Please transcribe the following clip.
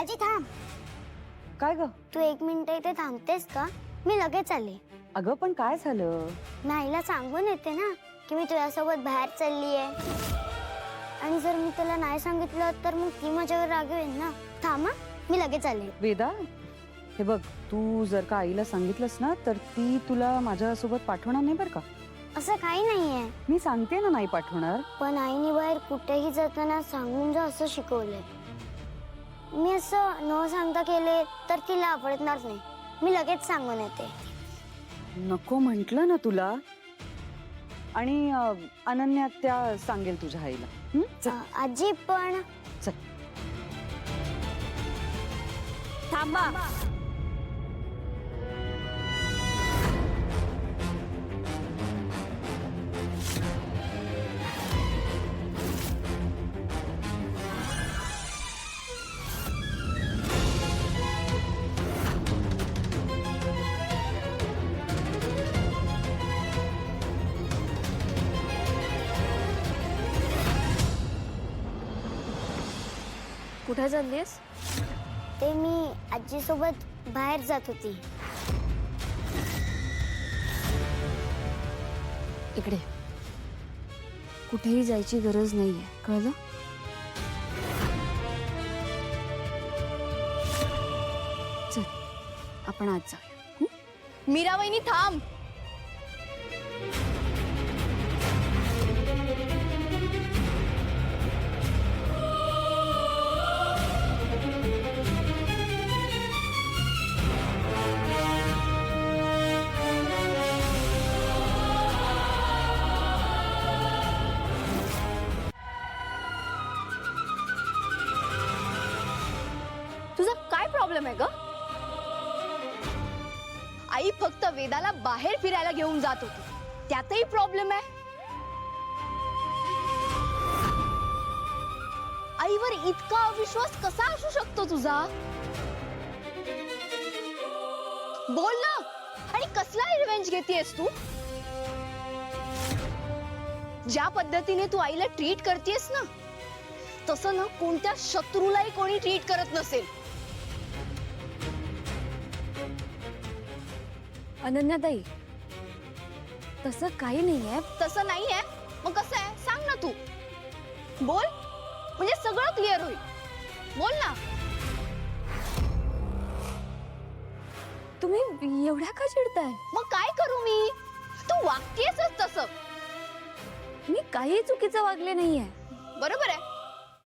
आजी थांब. काय ग? तू 1 मिनिट इथे थांबतेस का? मी लगेच आले. अगं पण काय झालं? मी आईला सांगून येते ना की मी तुझ्यासोबत बाहेर चालली आहे. आणि जर मी त्याला नाही सांगितलं तर मग ती माझ्यावर रागवेल ना. थांब हा, मी लगेच आले. वेदा, हे बघ, तू जर का आईला सांगितलंस ना तर ती तुला माझ्यासोबत पाठवणार नाही बरं का? असं काही नाहीये. मी सांगते ना नाही पाठवणार. पण आईने बाहेर कुठेही जाताना सांगून जा असं शिकवलंय. मी असं न सांगता केले तर तिला आवडणार नाही. मी लगेच सांगून येते. नको म्हंटल ना तुला. आणि अनन्या त्या सांगेल तुझ्या आईला. चल. आजी पण चल. थांबा. कुठे चाललीस? ते मी आजी सोबत बाहेर जात होती. इकडे कुठेही जायची गरज नाहीये, कळलं? चल आपण आज जाऊया. मीरा वहिनी थांब. तुझा काय प्रॉब्लेम आहे ग? आई फक्त वेदाला बाहेर फिरायला घेऊन जात होती, त्यातही प्रॉब्लेम आहे. आईवर इतका अविश्वास कसा असू शकतो तुझा? बोल ना. आणि कसला रिवेंज घेतेयस तू? ज्या पद्धतीने तू आईला ट्रीट करतेयस ना, तसं ना कोणत्या शत्रूलाही कोणी ट्रीट करत नसेल. अनन्याताई, तसं काही नाहीये. तसं नाहीये मग कसं आहे सांग ना तू. बोल, म्हणजे सगळं क्लिअर होईल. बोल ना. तुम्ही एवढ्या का चिडताय? मग काय करू मी? तू वागतेयसच तसं. मी काही चुकीचं वागले नाहीये. बरोबर आहे.